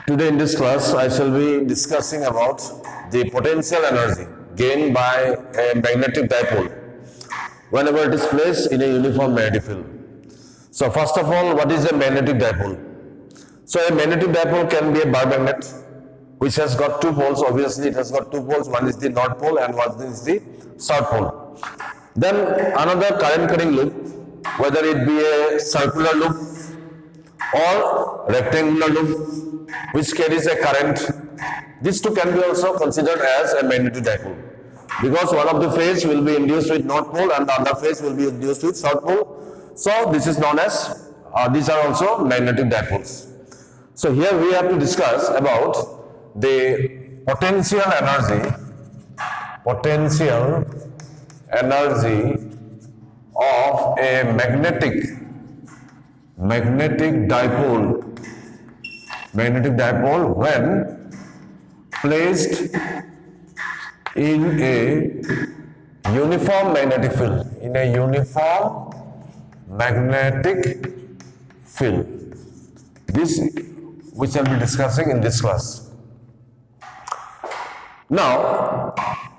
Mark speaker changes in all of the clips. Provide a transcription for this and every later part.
Speaker 1: Today in this class, I shall be discussing about the potential energy gained by a magnetic dipole whenever it is placed in a uniform magnetic field. So first of all, what is a magnetic dipole? So a magnetic dipole can be a bar magnet which has got two poles. Obviously, it has got two poles. One is the north pole and one is the south pole. Then another current carrying loop, whether it be a circular loop or rectangular loop which carries a current. These two can be also considered as a magnetic dipole because one of the phase will be induced with north pole and the other phase will be induced with south pole. So this is known as, these are also magnetic dipoles. So here we have to discuss about the potential energy of a magnetic dipole when placed in a uniform magnetic field. This we shall be discussing in this class. Now,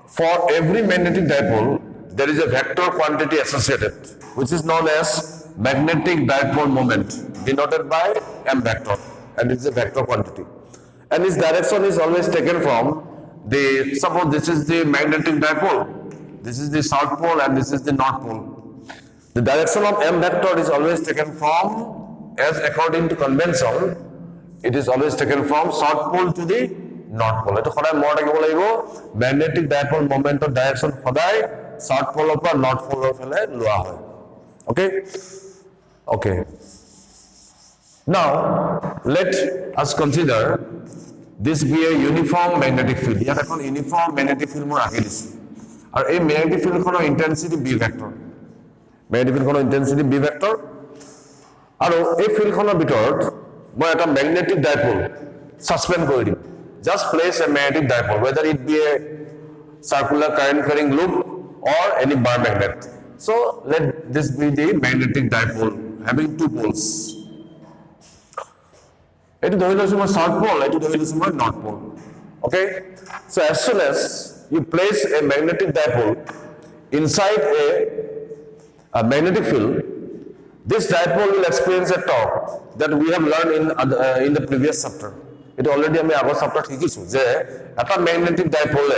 Speaker 1: for every magnetic dipole, there is a vector quantity associated, which is known as magnetic dipole moment, denoted by m vector, and it is a vector quantity. And its direction is always taken from the, suppose this is the magnetic dipole, this is the south pole and this is the north pole. The direction of m vector is always taken from, as according to convention, it is always taken from south pole to the north pole. Eto khoday more rakibo lagibo magnetic dipole moment or direction khoday south pole or north pole phale loa hoy. Okay. Now let us consider this be a uniform magnetic field. Yat ekhon uniform magnetic field moi rakhi disu. Ar ei magnetic field khono intensity b vector. Magnetic field khono intensity b vector. Aru ei field khono bitorot moi eta magnetic dipole suspend kori dim. Just place a magnetic dipole, whether it be a circular current carrying loop or any bar magnet. So let this be the magnetic dipole having two poles. It is the south pole, it is the north pole. Okay? So as soon as you place a magnetic dipole inside a magnetic field, this dipole will experience a torque that we have learned in the previous chapter. It already আমি আগৰ chapter শিকিছো যে এটা magnetic dipole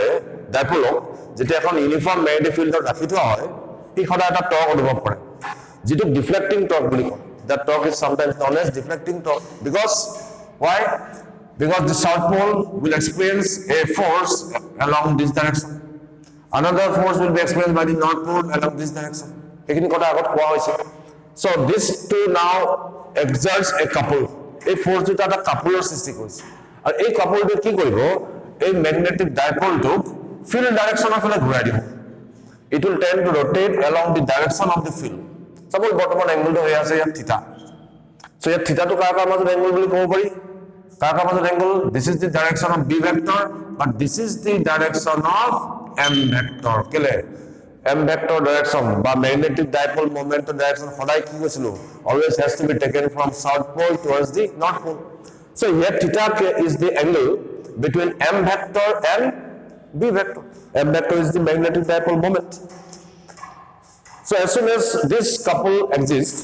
Speaker 1: যেটা এখন uniform magnetic ফিল্ডত ৰাখি থোৱা হয় ই খডা এটা টৰ্ক অনুভৱ কৰে যেটো ডিফ্লেক্টিং টৰ্ক বুলি কয় that torque is sometimes known as deflecting torque because the south pole will experience a force along this direction, another force will be experienced by the north pole along this direction. এইখিনি কথা আগত কোৱা হৈছে. So this two now exerts a couple. এই force দুটা একটা কাপলের সৃষ্টি কৰিছে আর এই কাপলটো কি কৰিব এই ম্যাগনেটিক ডাইপোলটোক ফিল্ড ডাইরেকশনৰ ফালে ঘূৰাই দিব. It will tend to rotate along the direction of the field. Suppose বৰ্তমান এংগলটো হৈ আছে ইয়াত থিটা. So ইয়াত থিটাটো কাৰ মাজত এংগল বুলি ক'ব পাৰি? কাৰ মাজত angle? This is the direction of b vector, but this is the direction of m vector. কেলে m vector direction বা magnetic dipole moment direction সদায় কি কৈছিলো always has to be taken from south pole towards the north pole. So here theta is the angle between m vector and b vector. M vector is the magnetic dipole moment. So as soon as this couple exists,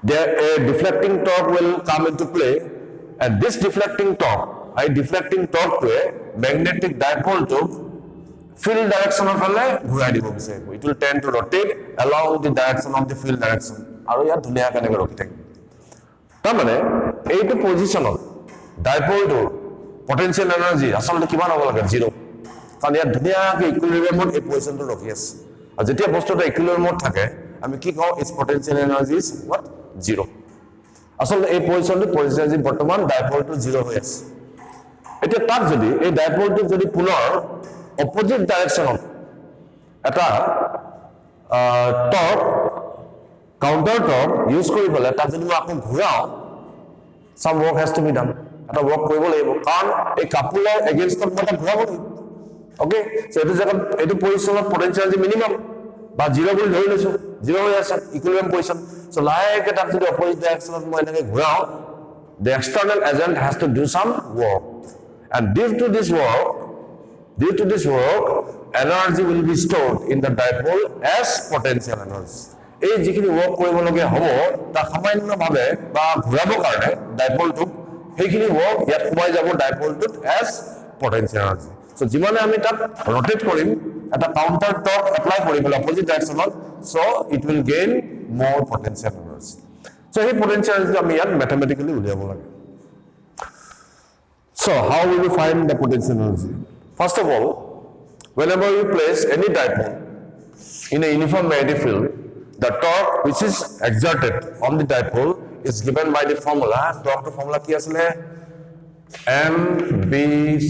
Speaker 1: there a deflecting torque will come into play, and this deflecting torque to a magnetic dipole to field direction of ঘূৰাই দিব বিচাৰিব. It will tend to rotate along the direction of the field direction. আৰু ইয়াত ধুনীয়া কেনেকৈ ৰখি থাকিব. তাৰমানে এইটো পজিশ্যনত ডাইপোলটোৰ পটেনচিয়েল এনাৰ্জি আচলতে কিমান হ'ব লাগে? 0. কাৰণ ইয়াত ধুনীয়াকৈ ইকুইলিব্ৰিয়ামত এই পজিশ্যনটো ৰখি আছে আৰু যেতিয়া বস্তুটো ইকুইলিব্ৰিয়ামত থাকে আমি কি কওঁ it's potential energy is what? 0. আচলতে এই পজিশ্যনটো পটেনচিয়েল বৰ্তমান ডাইপোলটো 0 হৈ আছে. এতিয়া তাত যদি এই ডাইপোলটো যদি পুনৰ opposite direction of eta torque counter torque use kori pole ta jodi moi apni ghurao some work has to be done. Eta work koribo lagibo karon ei couple against the mata ghurabo. Okay, so etu position of potential is minimum বা 0 বুলি ধৰি লৈছো 0 হৈ আছে ইকুইলিব্ৰিয়াম position. So like এটা যদি opposite direction মই এনেকৈ ঘূৰাও the external agent has to do some work, and due to this work, energy will be stored in the dipole as potential energy. এই যিখিনি work কৰিবলগীয়া হ'ব তা সামান্যভাৱে বা ঘূৰাবৰ কাৰণে ডাইপলটোক সেইখিনি work ইয়াত সোমাই যাব ডাইপলটোত as potential energy. So যিমানে আমি তাক rotate কৰিম এটা counter torque apply Karim opposite directionত, so it will gain more potential energy. So এই potential energy আমি ইয়াত mathematically উলিয়াব লাগে. So how will we find the potential energy? First of all, whenever you place any dipole in a uniform magnetic field, the torque which is exerted on the dipole is given by the formula. Torque formula ki asle mb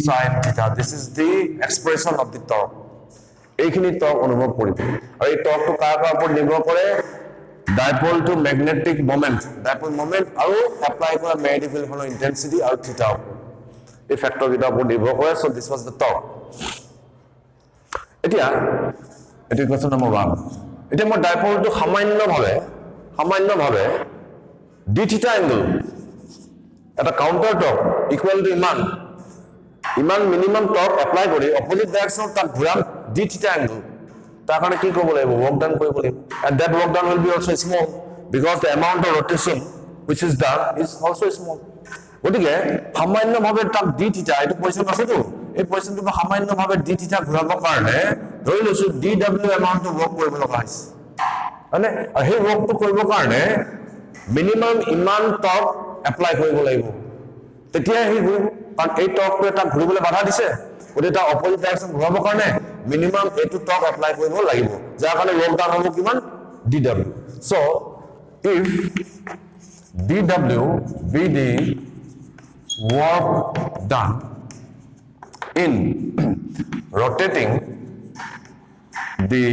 Speaker 1: sin theta. This is the expression of the torque. Eikhini torque anubhav koribe. Aru ei torque to kar upor nirbhor kore? Dipole to magnetic moment. Dipole moment aru apply kora magnetic field khonor intensity aru theta. এই factor কিটা উপর নির্ভর করে. So this was the torque. এতিয়া এটি question number 1. এতিয়া মই ডাইপলটো সামান্যভাৱে d theta angle এটা counter torque equal to Iman minimum torque apply কৰি অপোজিট ডাইৰেকশ্যনত তাক ঘূৰাম d থিটা এংগল. তাৰ কাৰণে কি কৰিব লাগিব? ৱৰ্ক ডান কৰিব লাগিব. And that work done will be also small because the amount of rotation which is done is also small. গতিকে সামান্যভাৱে তাক d থিটা এইটো পজিশন আছেতো, এই পজিশনটো সামান্যভাৱে d থিটা ঘূৰাবৰ কাৰণে ধৰি লৈছো dw এমাউন্ট ৱৰ্ক কৰিব লগা হৈছে, মানে সেই ৱৰ্কটো কৰিবৰ কাৰণে মিনিমাম ইমান টৰ্ক এপ্লাই কৰিব লাগিব, তেতিয়া সেই ঘূৰিব। কাৰণ এই টৰ্কটো এটা ঘূৰিবলৈ বাধা দিছে, গতিকে এটা অপজিট ডাইৰেকশ্যন ঘূৰাবৰ কাৰণে মিনিমাম এইটো টৰ্ক এপ্লাই কৰিব লাগিব, যাৰ কাৰণে ৱৰ্ক ডান হ'ব কিমান? dw. So if dw be the work done in rotating the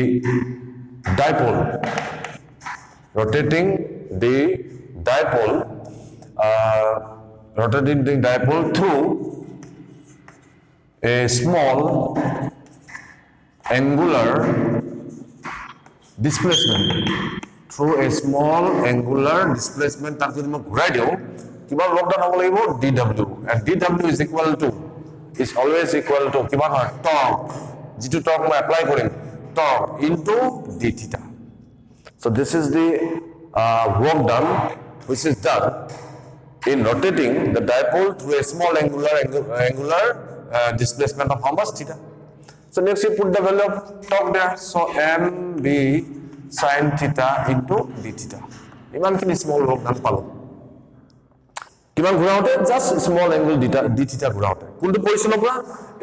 Speaker 1: dipole through a small angular displacement, তাক যদি মই ঘূৰাই দিওঁ কিমান ৱৰ্ক ডান হ'ব লাগিব? dw, and dw is always equal to কিমান হয়? টৰ্ক, যিটো টৰ্ক মই apply Karim torque into d theta. So this is the work done which is done in rotating the dipole through a small angular displacement of how much? Theta. So next you put the value of torque there. So mb sin theta into d theta. ইমানখিনি small work done পালো। কিমান ঘূৰাওতে? Just small angle d theta ঘূৰাওতে। কোনটো পজিশনৰ পৰা?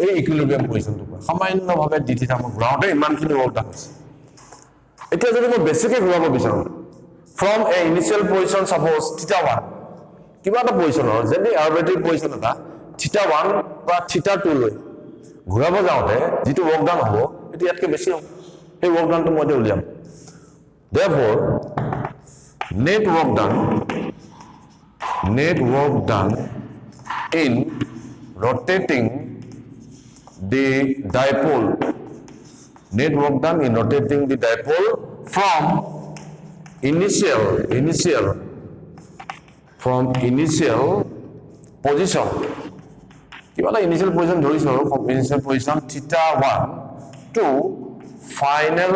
Speaker 1: এই ইকুইলিব্ৰিয়াম পজিশনটো পৰা সামান্যভাৱে d থিটা মই ঘূৰাওতে ইমানখিনি ৱৰ্ক ডান হৈছে। এতিয়া যদি মই বেছিকৈ ঘূৰাব বিচাৰোঁ from A initial position suppose theta 1 কিবা এটা পজিশনৰ যদি আৰবিট্ৰাৰি পজিশন এটা থিটা 1 বা থিটা 2 লৈ ঘূৰাব যাওঁতে যিটো ৱৰ্ক ডান হ'ব এটো ইয়াতকৈ বেছি হ'ব। সেই ৱৰ্ক ডানটো মই উলিয়াম। Therefore net work done in rotating the dipole from initial position কিবা এটা initial position ধৰিছো from initial position theta 1 to final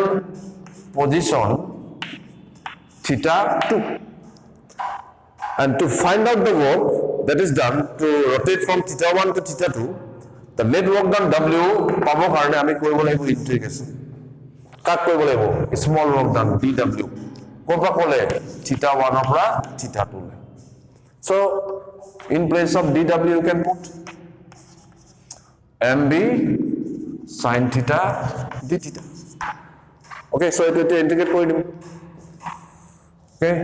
Speaker 1: position theta 2, and to find out the work that is done to rotate from theta 1 to theta 2, the net work done w পাবৰ কাৰণে আমি কৰিব লাগিব ইন্টিগ্ৰেশন। কাক কৰিব লাগিব? স্মল work done dw ক'ৰ পৰা ক'লে? theta 1 ৰ পৰা theta 2 লৈ। So in place of dw you can put mb sin theta d theta. Okay, so এটো ইন্টিগ্ৰেট কৰি দিম। Okay,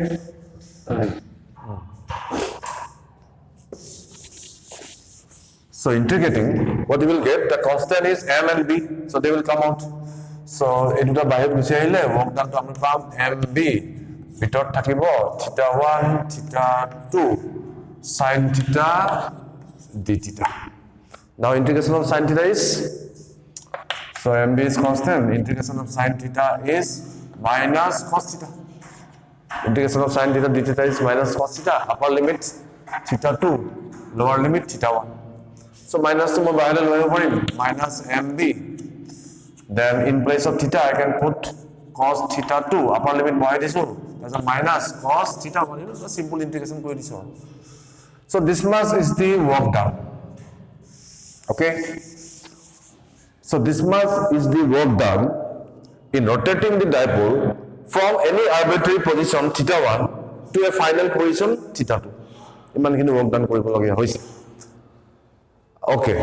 Speaker 1: so integrating what you will get, the constant is m and b, so they will come out. So এটা বাহিৰত Gucci আহিলে work done to আমি পাম mb ভিতৰত থাকিব theta 1 theta 2 sin theta d theta. Now integration of sin theta is, so mb is constant, integration of sin theta is minus cos theta. Integration of sin theta d theta is minus cos theta. Upper limit theta 2, lower limit theta 1. So minus to my bahile lower minus mb. Then in place of theta, I can put cos theta 2, upper limit bahai disu. There's a minus cos theta 1, you know, a simple integration koi disu. So this much is the work done. Okay? So this much is the work done in rotating the dipole from any arbitrary position theta 1 to a final position theta 2. Iman khini work done koribo lagia hoise. Okay.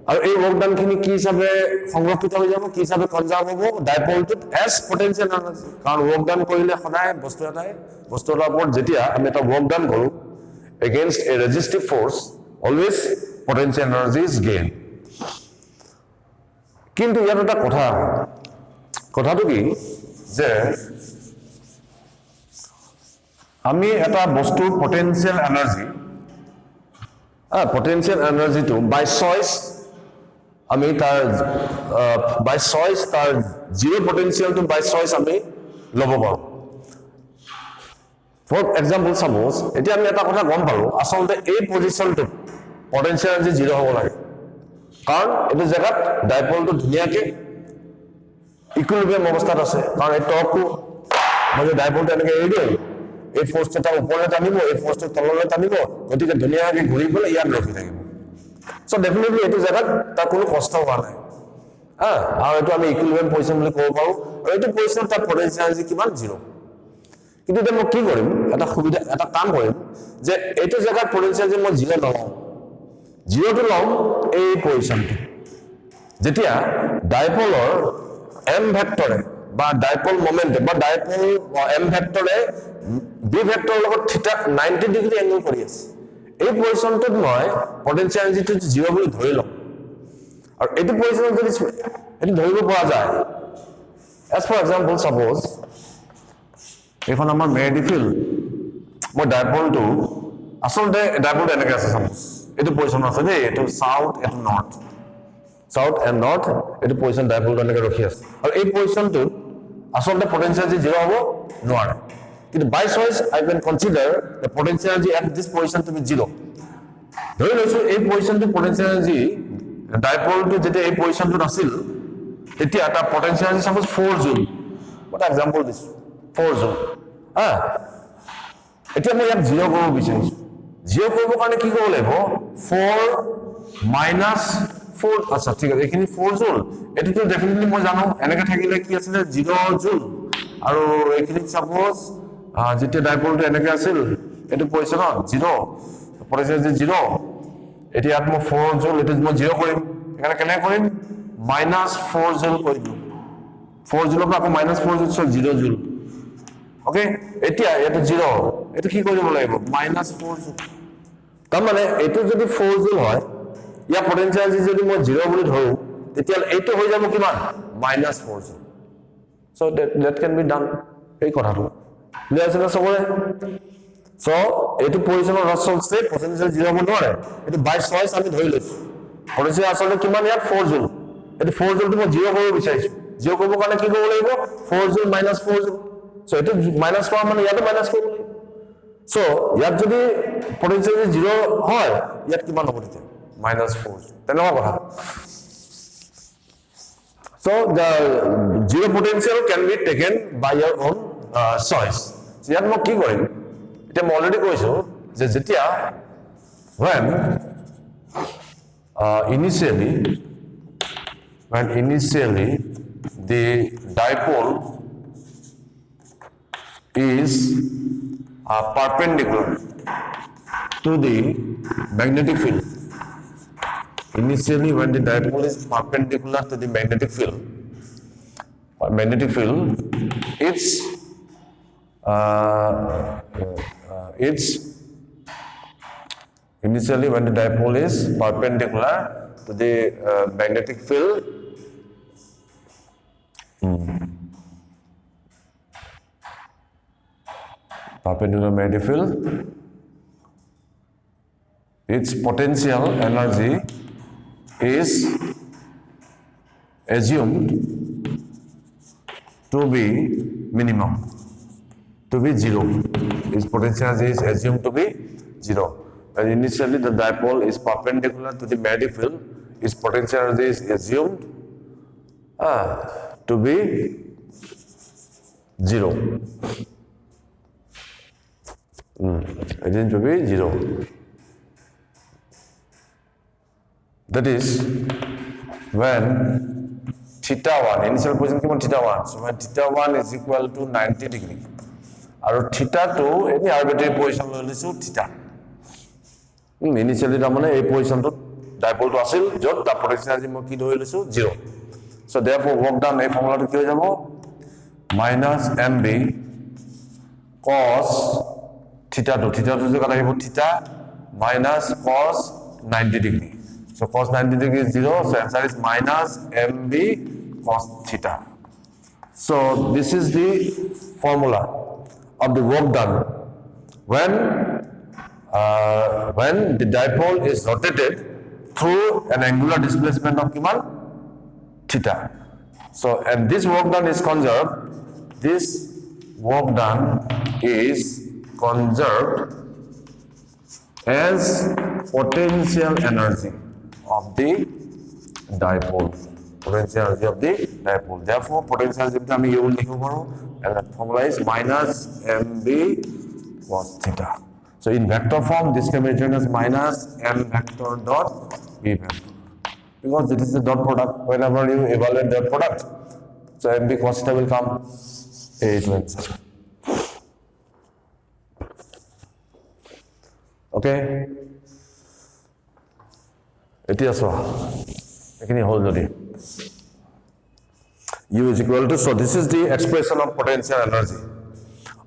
Speaker 1: Aru ei work done khini ki hisabe সংরক্ষিত হৈ যাব, কি হিসাবে conserve হ'ব ডাইপলটোত age potential energy. কাৰণ work done কৰিলে সদায় বস্তুৰ ওপৰত যেতিয়া আমি এটা work done কৰো against a resistive force, always potential energy is gained. কিন্তু ইয়াত এটা কথাটো কি যে আমি এটা বস্তুৰ potential energy to by choice আমি তার zero potential to by choice আমি লব পাৰো। ফর এক্সাম্পল সাপোজ এতিয়া আমি এটা কথা গম পালো আসলে এই পজিশনটো পটেনশিয়াল এনার্জি জিরো হ'ব লাগে, কারণ এই জায়গাত ডাইপলটো ধুনিয়াকে ইকুইলিব্রিয়াম অবস্থাত আছে। কারণ এই টর্কটো মানে ডাইপলটো এনেকে এৰি দিও, এই ফোর্সটা উপরে টানিব, এই ফোর্সটা তললৈ টানিব, গতিকে ধুনিয়াকে ঘূৰি পেলাই ইয়াত ৰখি থাকিব। সো ডেফিনেটলি এই জায়গাত তাৰ কোনো কষ্ট হোৱা নাই, আৰু এইটো আমি ইকুইলিব্রিয়াম পজিশন বুলি ক'ব পাৰো। আৰু এইটো পজিশন তাৰ পটেনশিয়াল এনার্জি কিমান জিরো। কিন্তু এতিয়া মই কি কৰিম, এটা কাম কৰিম যে এইটো জায়গাত পটেনশিয়াল যে মই জিরো নলওঁ, জিরোটো লম এই পজিশনটো। যেতিয়া ডাইপলৰ এম ভেক্টৰে বা ডাইপল মোমেন্ট বা ডাইপল এম ভেক্টৰে বি ভেক্টৰৰ লগত থিটা 90 ডিগ্ৰী এংগল কৰি আছে, এই পজিশনটোত মই পটেনশিয়াল এনার্জিটো জিরো বুলি ধৰি লম। আৰু এইটো পজিশনত যদি এটো ধৰিব পৰা যায়, এজ ফৰ এক্সাম্পল সাপোজ এখন আমাৰ মেগনেটিক ফিল্ড, মই ডাইপলটো আসলে ডাইপলটো এনেকৈ আছে সাপোজ এইটো পজিশন আছে দেই, এইটো সাউথ এটো নর্থ, সাউথ এন্ড নর্থ, এইটো পজিশন ডাইপলটো এনেকৈ ৰখি আছে। আৰু এই পজিশনটো আসলে পটেনশিয়াল এনার্জি জিরো হ'ব নোৱাৰে, কিন্তু by choice I can consider the potential energy at this position to be zero. ধৰি লৈছো এই পজিশনটো পটেনশিয়াল এনার্জি ডাইপলটো যেতিয়া এই পজিশনটোত আছিল তেতিয়া এটা পটেনশিয়াল এনার্জি সাপোজ 4 জুল, এটা এক্সাম্পল দিছো 4 জুল। এতিয়া মই ইয়াত জিরো কৰিব বিচাৰিছো, জিরো কৰিব কাৰণে কি কৰিব লাগিব 4 মাইনাস 4, আচ্ছা ঠিক আছে এইখিনি 4 জুল, এটোতো ডেফিনেটলি মই জানো এনেকৈ থাকিলে কি আছিল 0 জুল। আৰু এইখিনি সাপোজ যেতিয়া ডাইপলটো এনেকৈ আছিল এইটো পজিশনত জিরো, পটেনশিয়াল যে জিরো, এতিয়া ইয়াত মই 4 জুল এটো মই জিরো কৰিম, এখানে কেনে কৰিম মাইনাস 4 জুল কৰিম, 4 জুলৰ পৰা আকৌ মাইনাস 4 জুল 0 জুল। ওকে, এতিয়া এটা জিরো, এটা কি কৰিব লাগিব মাইনাস 4 জুল। তাৰ মানে এইটো যদি 4 জুল হয়, ইয়াৰ পটেনশিয়াল এনার্জি যদি মই জিরো বুলি ধৰো, তেতিয়া এইটো হৈ যাব কিমান minus 4 joule. So that can be done, এই কথাটো বুজি আছে না সবৰে। সো এইটো পজিশনৰ ৰসলছে পটেনশিয়াল জিরো হ'ব নোৱাৰে, এইটো বাই চয়েস আমি ধৰি লৈছো পটেনশিয়াল আসলে কিমান ইয়াত 4 জুল, এইটো 4 জুলটো মই জিরো কৰিব বিচাৰিছো, জিরো কৰিব কাৰণে কি কৰিব লাগিব 4 জুল মাইনাস 4 জুল। সো এইটো মাইনাস কৰা মানে ইয়াতো মাইনাস কৰিব লাগিব। সো ইয়াত যদি পটেনশিয়াল জিরো হয় ইয়াত কিমান হ'ব তেতিয়া মাইনাস 4 জুল, তেনেকুৱা কথা। So the zero potential can be taken by your own choice. So ইয়াত মই কি কৰিম, এতিয়া মই অলৰেডি কৈছো যে যেতিয়া when initially the dipole is perpendicular to the magnetic field. Initially, when the dipole is perpendicular to the magnetic field, it's initially when the dipole is perpendicular to the magnetic field, perpendicular magnetic field, its potential energy is assumed to be minimum, to be zero. Its potential energy is assumed to be zero. and initially the dipole is perpendicular to the magnetic field, its potential energy is assumed to be 0. Assumed to be 0. That is when theta 1, initial position given theta 1. So when theta 1 is equal to 90 degree. And theta 2, any arbitrary position is theta. Initially, a position to dipole to asil, jot the potential energy is 0. So therefore, work done a formula to minus mb cos theta 2. Theta 2 is theta minus cos 90 degree. So cos 90 degree is 0, so answer is minus mb cos theta. So this is the formula of the work done when the dipole is rotated through an angular displacement of theta. So and this work done is conserved. This work done is conserved as potential energy of the dipole. Potential energy of the dipole. Therefore, potential energy you will and the formula is minus mb cos theta. So in vector form, this can be written as minus m vector dot b vector. Because this is the dot product. Whenever you evaluate the product, so mb cos theta will come a to answer. Okay. It is so. Hold the U is equal to, so this is the expression of potential energy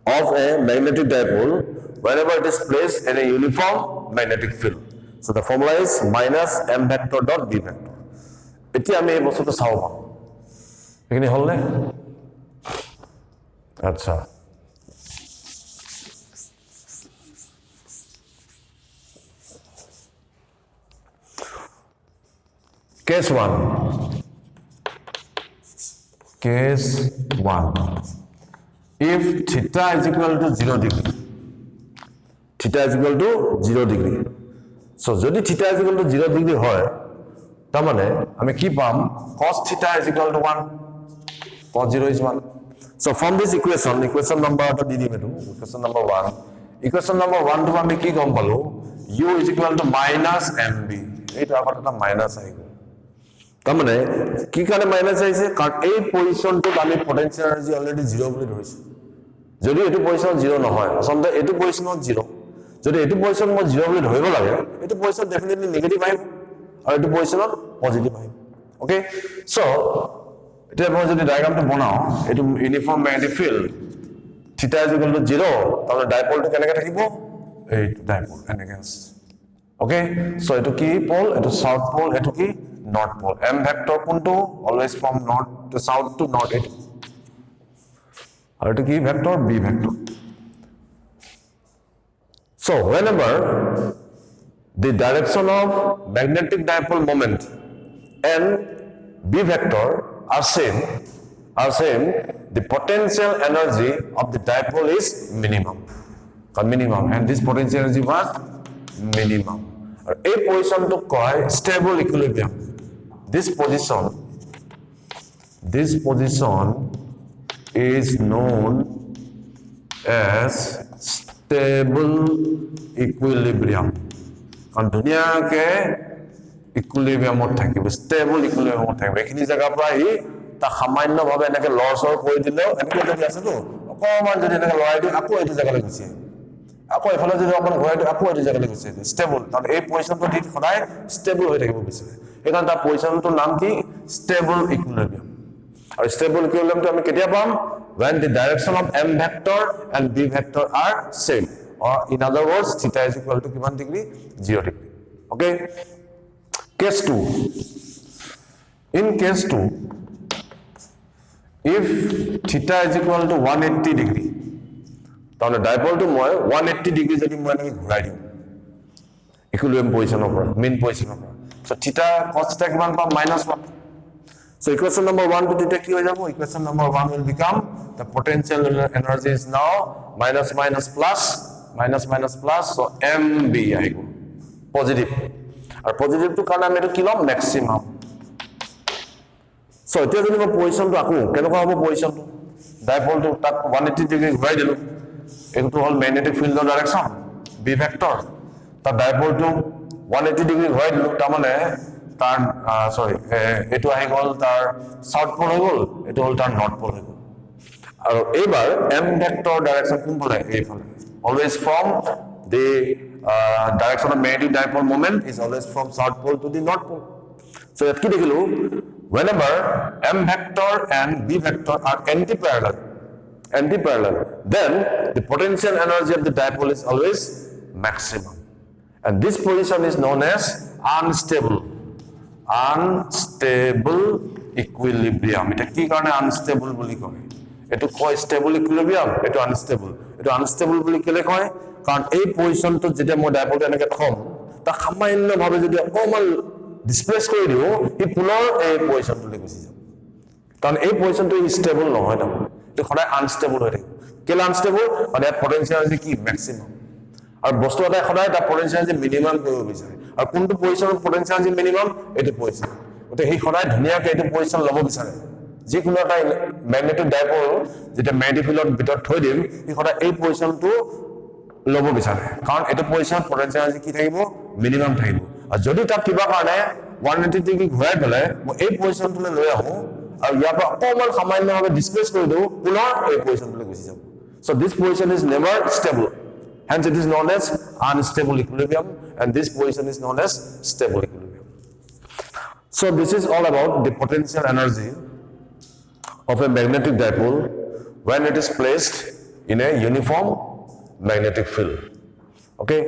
Speaker 1: of a magnetic dipole whenever it is placed in a uniform magnetic field. So the formula is minus m vector dot b vector. Iti ami ei bostu to sao pam. Ekini hol ne? Acha. Case 1. Case 1. If theta is equal to 0 degree. Theta is equal to 0 degree. So, jodi theta is equal to 0 degree hoy, tamane ame ki pam cos theta is equal to 1. Cos 0 is 1. So, from this equation number to equation number 1. Equation number 1 to ame ki gom palu, u is equal to minus mb. Eta abar ta minus ai. তারমানে কি কারণে minus আইছে কারণ এই পজিশনটো আমি potential energy already 0 বলি ধৰিছো যদি এটো পজিশন 0 নহয় আসলে এটো পজিশনত 0 যদি এটো পজিশন মই 0 বলি ধৰিব লাগে এটো পজিশন ডেফিনেটলি নেগেটিভ আহিব আৰু এটো পজিশনত পজিটিভ আহিব ওকে সো এটা মই যদি ডায়াগ্ৰামটো বনাও এটো uniform magnetic field theta is equal to 0 তাহলে ডাইপোলটো কেনেকৈ থাকিব এই ডাইপোল এনেকৈ আছে ওকে সো এটো কি পোল এটো সাউথ পোল এটো কি north pole. M vector kuntu always from north to south to north. Or to key vector B vector. So whenever the direction of magnetic dipole moment and B vector are same, the potential energy of the dipole is minimum. And this potential energy was minimum. A position to call stable equilibrium. This position is known as stable equilibrium. And dunia ke equilibrium mot thakibe stable equilibrium mot thakibe ekhini jaga pra hi ta samanyo bhabe enake loss or koi dile enake jodi ase to okoman jodi enake lorai di ako etu jaga le gusi ako efala jodi apan horai di ako etu jaga le gusi stable tar ei position to dit khodai stable hoi thakibo bise ekan ta position to naam ki stable equilibrium or stable equilibrium to ami ketia pam when the direction of m vector and b vector are same or in other words theta is equal to kiman degree 0 degree okay case 2 in case 2 if theta is equal to 180 degree তাহলে dipole to মই 180 degree যদি মই এনেকৈ ঘূৰাই দিওঁ ইকুইলিব্ৰিয়াম পজিশনৰ পৰা main পজিশনৰ পৰা so theta cos theta কিমান পাম -1 so equation number 1 to theta কি হৈ যাব equation number 1 will become the potential energy is now minus plus so mb আহিব পজিটিভ আৰু পজিটিভটো কাৰণে আমি এইটো কি ল'ম মেক্সিমাম সো এতিয়া যদি মই পজিশনটো আকো কেনেকুৱা হ'ব পজিশনটো ডাইপলটো তাক 180 ডিগ্ৰী ঘূৰাই দিলো এইটো হ'ল ম্যাগনেটিক ফিল্ডৰ ডাইৰেকশন বি ভেক্টৰ তাৰ ডাইপলটো 180 ডিগ্ৰী ঘূৰাই দিলো তাৰ মানে তাৰ সৰি এটো আহি গ'ল তাৰ সাউথ পোল হৈ গ'ল এটো হ'ল তাৰ নৰ্থ পোল হৈ গ'ল আৰু এইবাৰ m ভেক্টৰ ডাইৰেকশন কোনফালে এইফালে always from the direction of magnetic dipole moment is always from south pole to the north pole so ইয়াত কি দেখিলো whenever m vector and b vector are anti-parallel then the potential energy of the dipole is always maximum and this position is known as unstable equilibrium এটা কি কারণে unstable বলি কয় এটো কয় stable equilibrium এটো unstable বলি কেলে কয় কারণ এই পজিশনটো যেটা মই ডাইপলটো এনেকে থম তা সামান্যভাৱে যদি অকমান ডিসপ্লেস কৰি দিও এই পুনৰ এই পজিশনটোলৈ গুচি যাব কারণ এই পজিশনটো স্টেবল নহয় না এটো সদায় আনস্টেবল হৈ থাকে কেলে আনস্টেবল মানে পটেনশিয়াল এনার্জি কি ম্যাক্সিমাম আৰু বস্তু এটা সদায় এটা পটেনশিয়াল এনার্জি মিনিমাম কৰিব বিচাৰে আৰু কোনটো পজিশনত পটেনশিয়াল এনার্জি মিনিমাম এটো পজিশন ওতে হি সদায় ধুনিয়াকে এটো পজিশন ল'ব বিচাৰে যিকোনো এটা ম্যাগনেটিক ডাইপল যেটা ম্যাগনেটিক ফিল্ডৰ ভিতৰত থৈ দিম হি সদায় এই পজিশনটো ল'ব বিচাৰে কাৰণ এটো পজিশনত পটেনশিয়াল এনার্জি কি থাকিব মিনিমাম থাকিব আৰু যদি তাক কিবা কাৰণে 180 ডিগ্ৰী ঘূৰাই পেলাই মই এই পজিশনটোলৈ লৈ আহো আৰু ইয়াৰ পৰা অকমান সামান্যভাৱে ডিসপ্লেস কৰি দিও পুনৰ এই পজিশনটোলৈ গুচি যাব so this position is never stable hence it is known as unstable equilibrium and this position is known as stable equilibrium so this is all about the potential energy of a magnetic dipole when it is placed in a uniform magnetic field okay